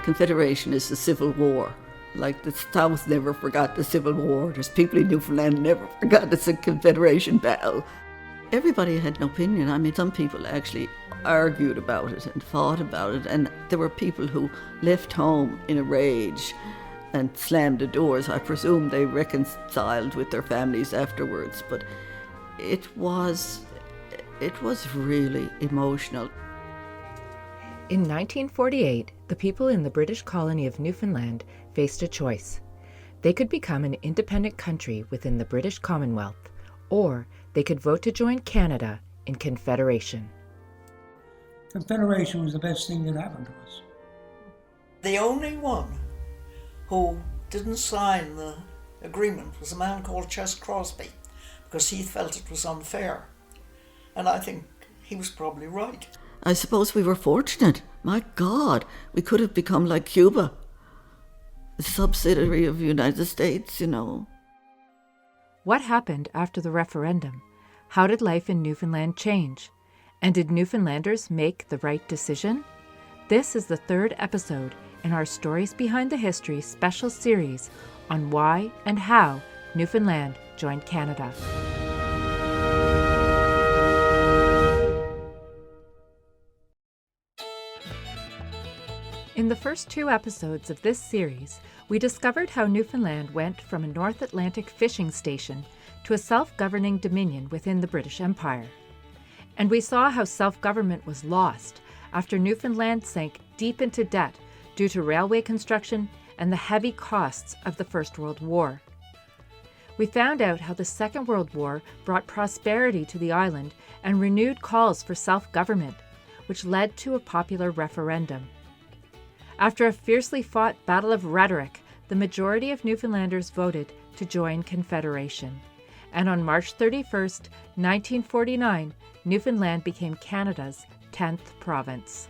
Confederation is the Civil War. Like the South never forgot the Civil War. There's people in Newfoundland never forgot the Confederation battle. Everybody had an opinion. I mean, some people actually argued about it and fought about it, and there were people who left home in a rage and slammed the doors. I presume they reconciled with their families afterwards, but it was really emotional. In 1948, the people in the British colony of Newfoundland faced a choice. They could become an independent country within the British Commonwealth, or they could vote to join Canada in Confederation. Confederation was the best thing that happened to us. The only one who didn't sign the agreement was a man called Chess Crosby, because he felt it was unfair. And I think he was probably right. I suppose we were fortunate. My God, we could have become like Cuba, a subsidiary of the United States, you know. What happened after the referendum? How did life in Newfoundland change? And did Newfoundlanders make the right decision? This is the third episode in our Stories Behind the History special series on why and how Newfoundland joined Canada. In the first two episodes of this series, we discovered how Newfoundland went from a North Atlantic fishing station to a self-governing dominion within the British Empire. And we saw how self-government was lost after Newfoundland sank deep into debt due to railway construction and the heavy costs of the First World War. We found out how the Second World War brought prosperity to the island and renewed calls for self-government, which led to a popular referendum. After a fiercely fought battle of rhetoric, the majority of Newfoundlanders voted to join Confederation. And on March 31st, 1949, Newfoundland became Canada's 10th province.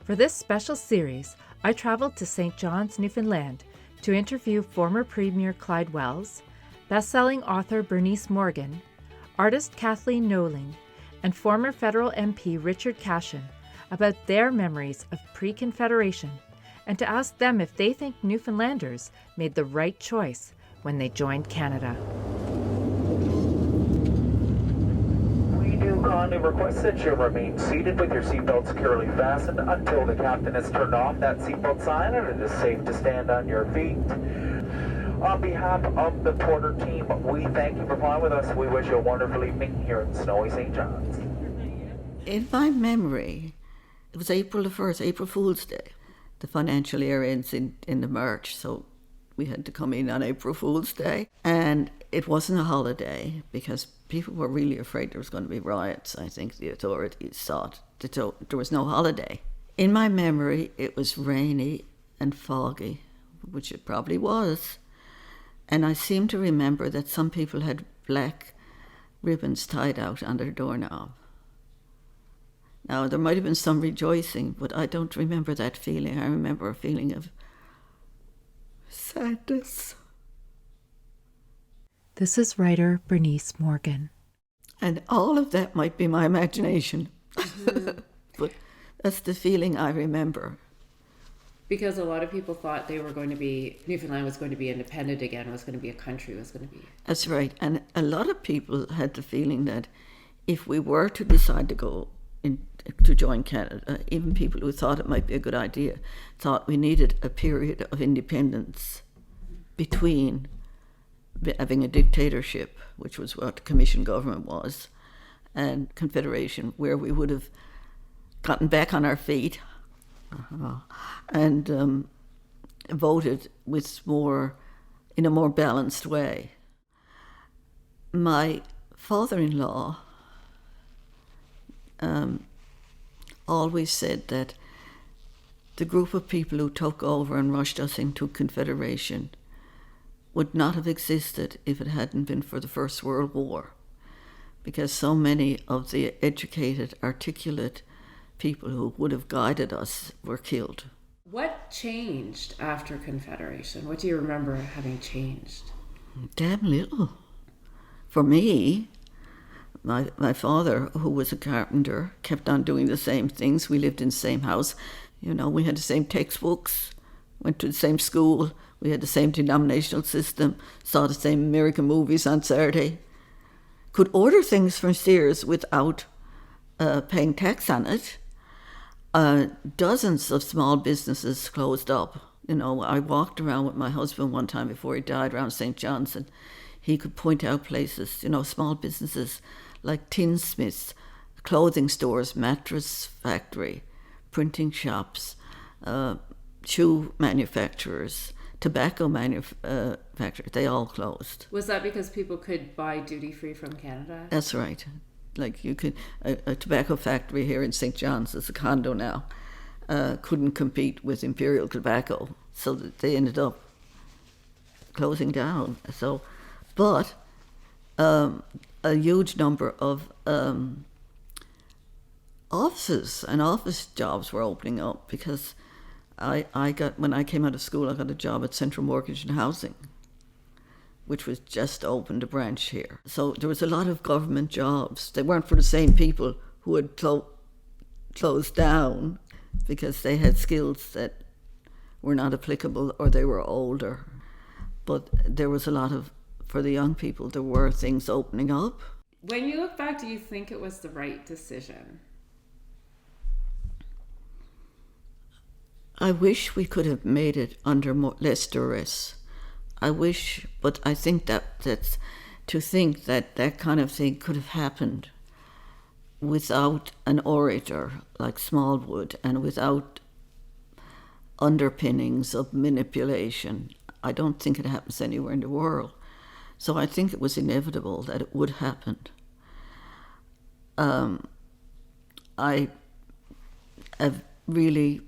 For this special series, I traveled to St. John's, Newfoundland, to interview former Premier Clyde Wells, best-selling author Bernice Morgan, artist Kathleen Knowling, and former federal MP Richard Cashin about their memories of pre-Confederation, and to ask them if they think Newfoundlanders made the right choice when they joined Canada. We do kindly request that you remain seated with your seatbelt securely fastened until the captain has turned off that seatbelt sign and it is safe to stand on your feet. On behalf of the Porter team, we thank you for flying with us. We wish you a wonderful evening here in snowy St. John's. In my memory, it was April the 1st, April Fool's Day. The financial year ends in the March, so we had to come in on April Fool's Day. And it wasn't a holiday because people were really afraid there was going to be riots. I think the authorities thought that there was no holiday. In my memory, it was rainy and foggy, which it probably was. And I seem to remember that some people had black ribbons tied out on their doorknob. Now, there might have been some rejoicing, but I don't remember that feeling. I remember a feeling of sadness. This is writer Bernice Morgan. And all of that might be my imagination. Mm-hmm. But that's the feeling I remember. Because a lot of people thought Newfoundland was going to be independent again, was going to be a country, was going to be... That's right. And a lot of people had the feeling that if we were to decide to join Canada, even people who thought it might be a good idea, thought we needed a period of independence between having a dictatorship, which was what the commission government was, and Confederation, where we would have gotten back on our feet and voted in a more balanced way. My father-in-law always said that the group of people who took over and rushed us into Confederation would not have existed if it hadn't been for the First World War, because so many of the educated, articulate people who would have guided us were killed. What changed after Confederation? What do you remember having changed? Damn little. For me, my father, who was a carpenter, kept on doing the same things. We lived in the same house. You know, we had the same textbooks. went to the same school, we had the same denominational system, saw the same American movies on Saturday, could order things from Sears without paying tax on it. Dozens of small businesses closed up. You know, I walked around with my husband one time before he died around St. John's, and he could point out places, you know, small businesses like tinsmiths, clothing stores, mattress factory, printing shops, shoe manufacturers, tobacco manufacturers, they all closed. Was that because people could buy duty-free from Canada? That's right. Like you could, a tobacco factory here in St. John's, it's a condo now, couldn't compete with Imperial Tobacco, so that they ended up closing down. So, but a huge number of offices and office jobs were opening up because when I came out of school, I got a job at Central Mortgage and Housing, which was just opened a branch here. So there was a lot of government jobs. They weren't for the same people who had closed down because they had skills that were not applicable or they were older. But there was a lot of, for the young people, there were things opening up. When you look back, do you think it was the right decision? I wish we could have made it under less duress. I wish, but I think that's to think that that kind of thing could have happened without an orator like Smallwood and without underpinnings of manipulation. I don't think it happens anywhere in the world. So I think it was inevitable that it would happen. I have really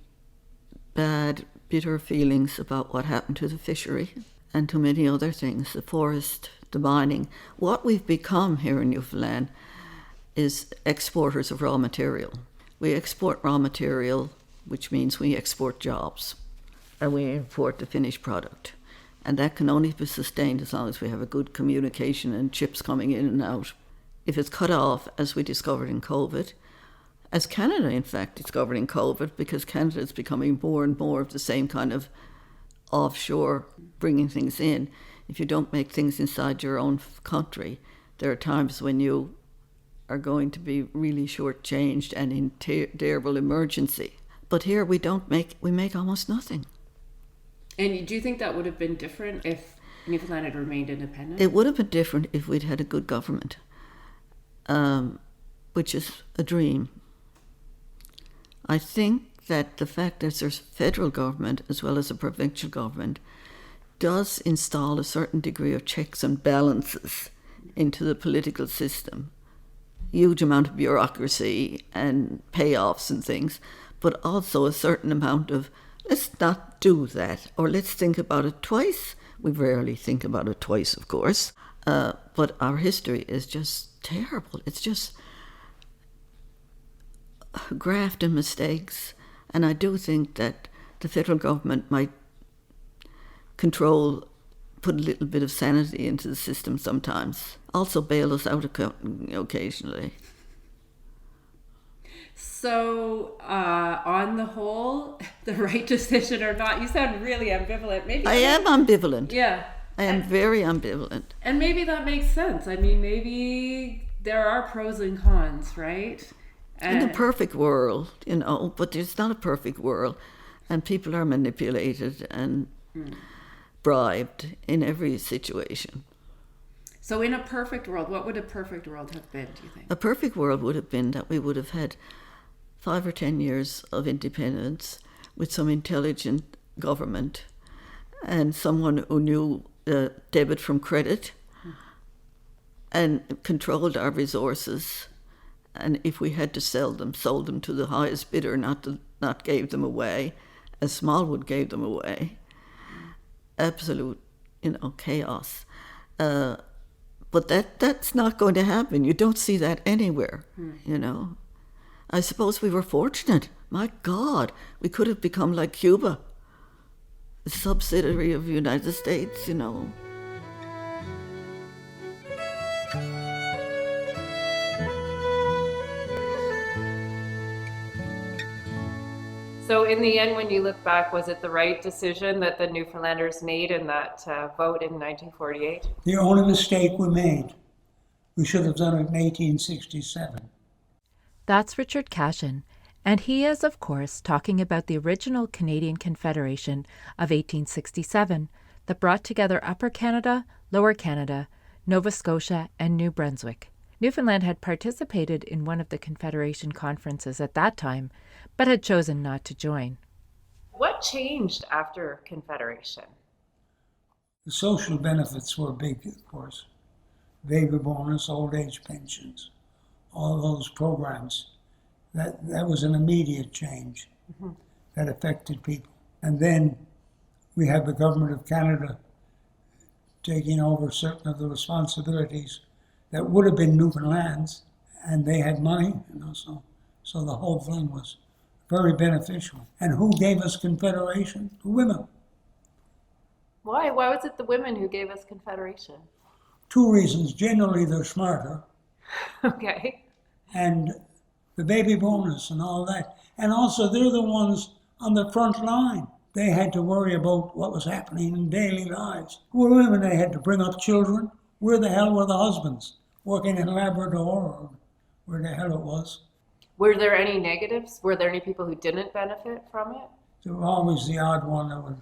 bad, bitter feelings about what happened to the fishery and to many other things, the forest, the mining. What we've become here in Newfoundland is exporters of raw material. We export raw material, which means we export jobs, and we import the finished product. And that can only be sustained as long as we have a good communication and ships coming in and out. If it's cut off, as we discovered in COVID, as Canada, in fact, discovered in COVID, because Canada is becoming more and more of the same kind of offshore bringing things in. If you don't make things inside your own country, there are times when you are going to be really shortchanged and in terrible emergency. But here we make almost nothing. And do you think that would have been different if Newfoundland had remained independent? It would have been different if we'd had a good government, which is a dream. I think that the fact that there's federal government as well as a provincial government does install a certain degree of checks and balances into the political system. Huge amount of bureaucracy and payoffs and things, but also a certain amount of let's not do that, or let's think about it twice. We rarely think about it twice, of course, but our history is just terrible. It's just graft and mistakes, and I do think that the federal government might put a little bit of sanity into the system sometimes. Also bail us out occasionally. So, on the whole, the right decision or not? You sound really ambivalent. Maybe I am ambivalent. Yeah. I am very ambivalent. And maybe that makes sense. I mean, maybe there are pros and cons, right? In a perfect world, but there's not a perfect world. And people are manipulated and bribed in every situation. So in a perfect world, what would a perfect world have been, do you think? A perfect world would have been that we would have had 5 or 10 years of independence with some intelligent government and someone who knew debit from credit and controlled our resources. And if we had to sell them, sold them to the highest bidder, not gave them away, as Smallwood gave them away. Absolute, chaos. But that's not going to happen. You don't see that anywhere, I suppose we were fortunate. My God, we could have become like Cuba, a subsidiary of the United States, So in the end, when you look back, was it the right decision that the Newfoundlanders made in that vote in 1948? The only mistake we made, we should have done it in 1867. That's Richard Cashin, and he is, of course, talking about the original Canadian Confederation of 1867 that brought together Upper Canada, Lower Canada, Nova Scotia, and New Brunswick. Newfoundland had participated in one of the Confederation conferences at that time, but had chosen not to join. What changed after Confederation? The social benefits were big, of course. Baby bonus, old age pensions, all those programs. That was an immediate change that affected people. And then we had the government of Canada taking over certain of the responsibilities that would have been Newfoundland's, and they had money, so the whole thing was very beneficial. And who gave us Confederation? The women. Why? Why was it the women who gave us Confederation? 2 reasons. Generally, they're smarter. Okay. And the baby bonus and all that. And also, they're the ones on the front line. They had to worry about what was happening in daily lives. Who were women? They had to bring up children. Where the hell were the husbands? Working in Labrador, or where the hell it was. Were there any negatives? Were there any people who didn't benefit from it? There was always the odd one that would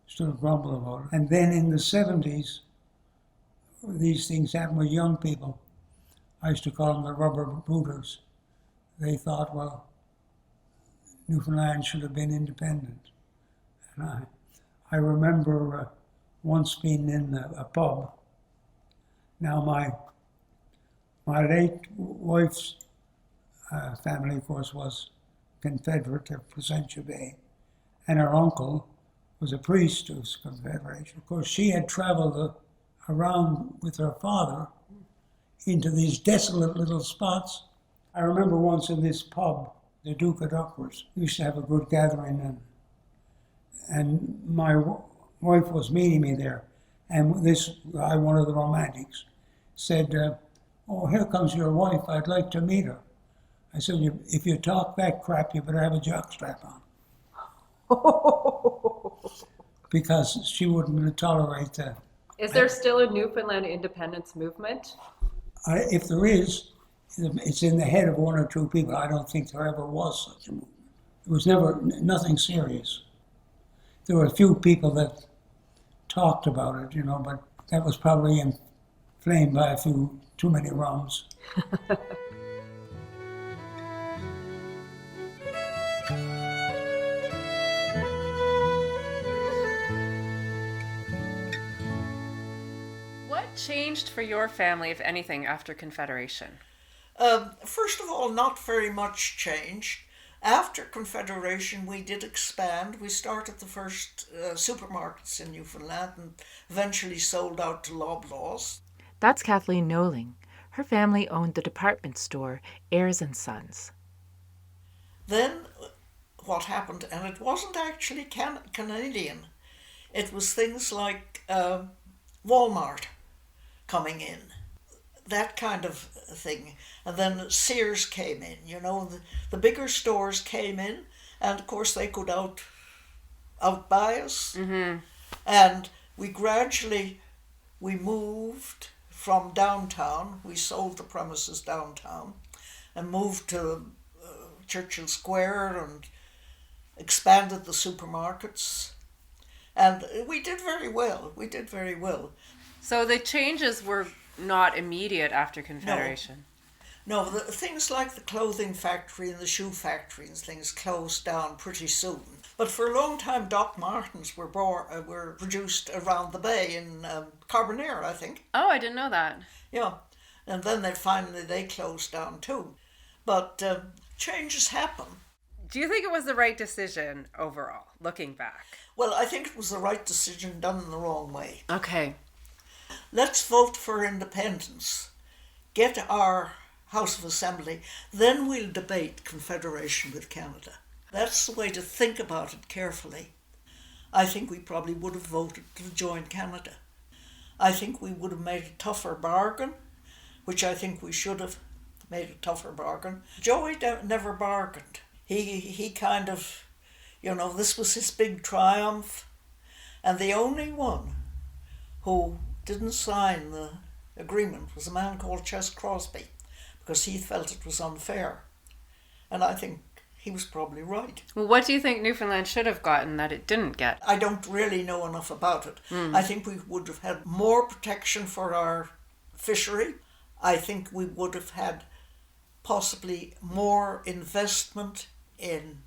still grumble about it. And then in the 70s, these things happened with young people. I used to call them the rubber booters. They thought, well, Newfoundland should have been independent. And I remember once being in a pub. Now my late wife's family, of course, was Confederate of Placentia Bay, and her uncle was a priest of Confederation. Of course, she had traveled around with her father into these desolate little spots. I remember once in this pub, the Duke of Duckworth, we used to have a good gathering, and my wife was meeting me there, and this guy, one of the romantics, said, oh, here comes your wife, I'd like to meet her. I said, if you talk that crap, you better have a jockstrap on. Because she wouldn't tolerate that. Is there still a Newfoundland independence movement? If there is, it's in the head of 1 or 2 people. I don't think there ever was such a movement. It was never, nothing serious. There were a few people that talked about it, but that was probably inflamed by a few too many rums. What changed for your family, if anything, after Confederation? First of all, not very much changed. After Confederation, we did expand. We started the first supermarkets in Newfoundland and eventually sold out to Loblaws. That's Kathleen Knowling. Her family owned the department store Ayres and Sons. Then what happened, and it wasn't actually Canadian, it was things like Walmart coming in, that kind of thing. And then Sears came in, the bigger stores came in, and of course they could outbuy us. Mm-hmm. And we moved from downtown. We sold the premises downtown and moved to Churchill Square and expanded the supermarkets. And we did very well. So the changes were not immediate after Confederation? No, things like the clothing factory and the shoe factory and things closed down pretty soon. But for a long time, Doc Martens were produced around the bay in Carbonear, I think. Oh, I didn't know that. Yeah, and then they closed down too. But changes happen. Do you think it was the right decision overall, looking back? Well, I think it was the right decision done in the wrong way. Okay. Let's vote for independence. Get our House of Assembly, then we'll debate Confederation with Canada. That's the way to think about it carefully. I think we probably would have voted to join Canada. I think we would have made a tougher bargain, which I think we should have made a tougher bargain. Joey never bargained. He kind of You know, this was his big triumph. And the only one who didn't sign the agreement was a man called Ches Crosby, because he felt it was unfair. And I think he was probably right. Well, what do you think Newfoundland should have gotten that it didn't get? I don't really know enough about it. I think we would have had more protection for our fishery. I think we would have had possibly more investment in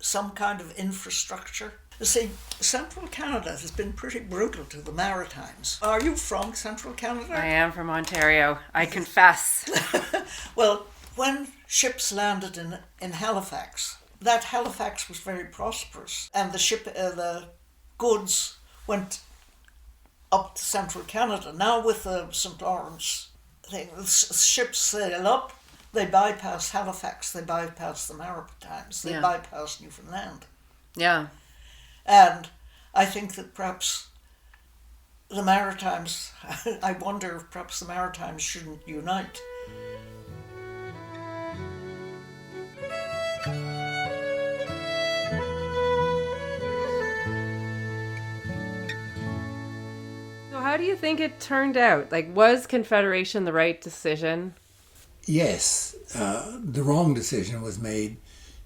some kind of infrastructure. You see, central Canada has been pretty brutal to the Maritimes. Are you from central Canada? I am from Ontario, I confess. Well, when ships landed in Halifax, that Halifax was very prosperous, and the goods went up to central Canada. Now with the St. Lawrence thing, the ships sail up, they bypass Halifax, they bypass the Maritimes, they bypass Newfoundland. Yeah. And I think that perhaps the Maritimes, I wonder if perhaps the Maritimes shouldn't unite. So how do you think it turned out? Like, was Confederation the right decision? Yes, the wrong decision was made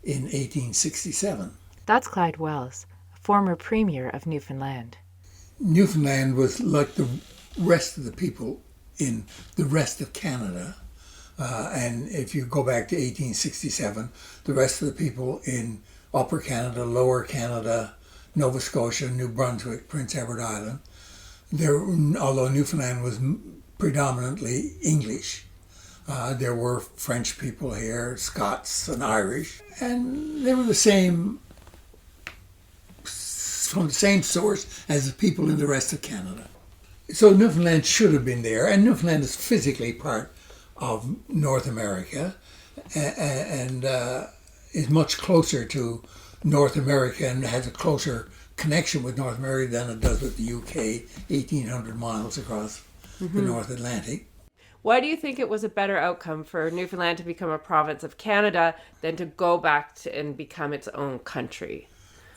in 1867. That's Clyde Wells, former Premier of Newfoundland. Newfoundland was like the rest of the people in the rest of Canada. And if you go back to 1867, the rest of the people in Upper Canada, Lower Canada, Nova Scotia, New Brunswick, Prince Edward Island, although Newfoundland was predominantly English, there were French people here, Scots and Irish, and they were from the same source as the people in the rest of Canada. So Newfoundland should have been there, and Newfoundland is physically part of North America and is much closer to North America and has a closer connection with North America than it does with the UK, 1,800 miles across the North Atlantic. Why do you think it was a better outcome for Newfoundland to become a province of Canada than to go back and become its own country?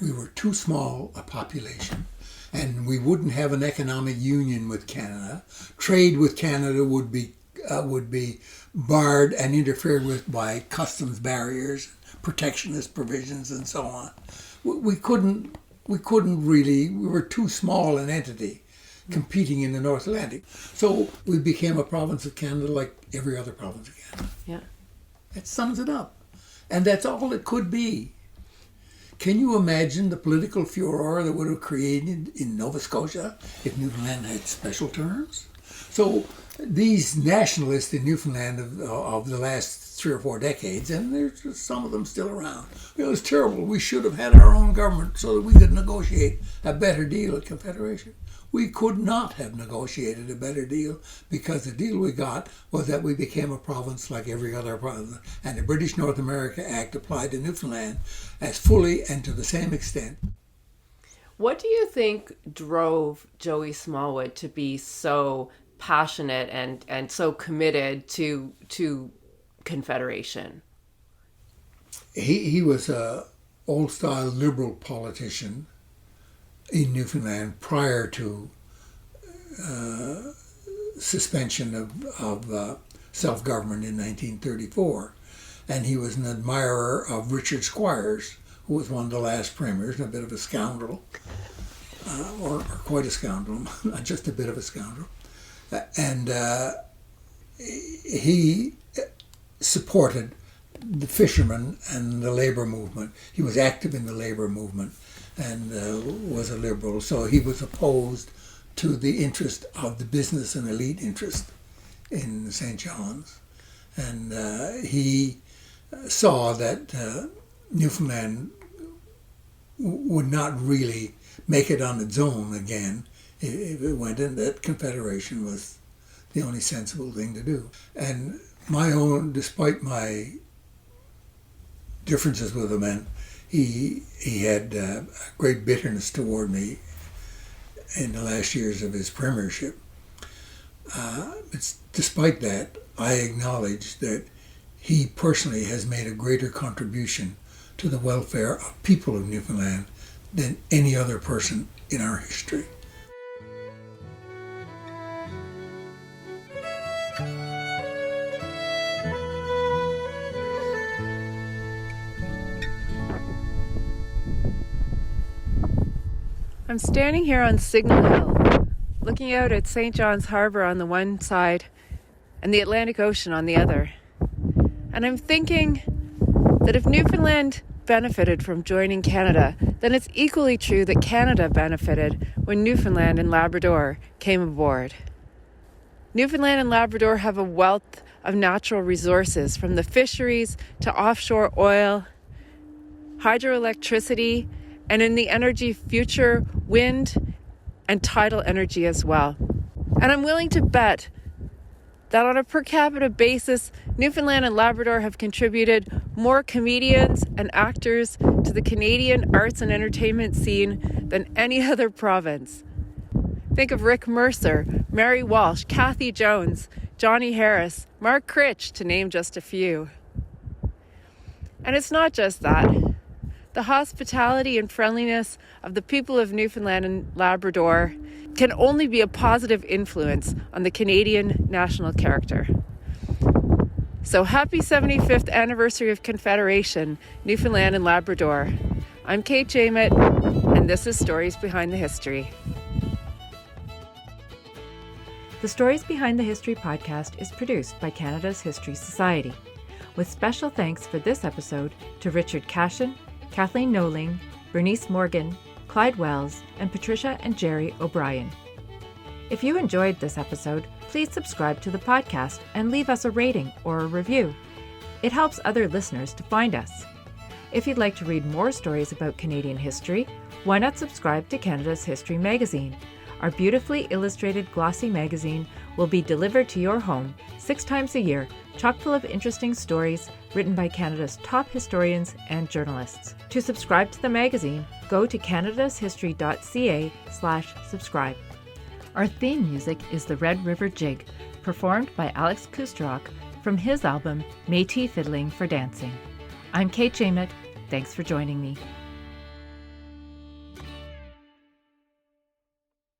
We were too small a population, and we wouldn't have an economic union with Canada. Trade with Canada would be barred and interfered with by customs barriers, protectionist provisions, and so on. We couldn't really. We were too small an entity competing in the North Atlantic. So we became a province of Canada like every other province of Canada. Yeah. That sums it up. And that's all it could be. Can you imagine the political furor that would have created in Nova Scotia if Newfoundland had special terms? So these nationalists in Newfoundland of the last 3 or 4 decades, and there's some of them still around, it was terrible. We should have had our own government so that we could negotiate a better deal at Confederation. We could not have negotiated a better deal because the deal we got was that we became a province like every other province, and the British North America Act applied to Newfoundland as fully and to the same extent. What do you think drove Joey Smallwood to be so passionate and so committed to Confederation? He was an old-style liberal politician in Newfoundland prior to suspension of self-government in 1934. And he was an admirer of Richard Squires, who was one of the last premiers, and a bit of a scoundrel, or quite a scoundrel, not just a bit of a scoundrel. And he supported the fishermen and the labor movement. He was active in the labor movement and was a liberal, so he was opposed to the interest of the business and elite interest in St. John's. And he saw that Newfoundland would not really make it on its own again if it went in, that Confederation was the only sensible thing to do. And despite my differences with him, and he had a great bitterness toward me in the last years of his premiership. Despite that, I acknowledge that he personally has made a greater contribution to the welfare of people of Newfoundland than any other person in our history. I'm standing here on Signal Hill, looking out at St. John's Harbour on the one side and the Atlantic Ocean on the other. And I'm thinking that if Newfoundland benefited from joining Canada, then it's equally true that Canada benefited when Newfoundland and Labrador came aboard. Newfoundland and Labrador have a wealth of natural resources, from the fisheries to offshore oil, hydroelectricity, and in the energy future, wind and tidal energy as well. And I'm willing to bet that on a per capita basis, Newfoundland and Labrador have contributed more comedians and actors to the Canadian arts and entertainment scene than any other province. Think of Rick Mercer, Mary Walsh, Kathy Jones, Johnny Harris, Mark Critch, to name just a few. And it's not just that. The hospitality and friendliness of the people of Newfoundland and Labrador can only be a positive influence on the Canadian national character. So happy 75th anniversary of Confederation, Newfoundland and Labrador. I'm Kate Jaimet, and this is Stories Behind the History. The Stories Behind the History podcast is produced by Canada's History Society, with special thanks for this episode to Richard Cashin, Kathleen Knowling, Bernice Morgan, Clyde Wells, and Patricia and Jerry O'Brien. If you enjoyed this episode, please subscribe to the podcast and leave us a rating or a review. It helps other listeners to find us. If you'd like to read more stories about Canadian history, why not subscribe to Canada's History magazine? Our beautifully illustrated glossy magazine will be delivered to your home 6 times a year, chock full of interesting stories written by Canada's top historians and journalists. To subscribe to the magazine, go to canadashistory.ca/subscribe. Our theme music is the Red River Jig, performed by Alex Kusterok from his album Métis Fiddling for Dancing. I'm Kate Jaimet. Thanks for joining me.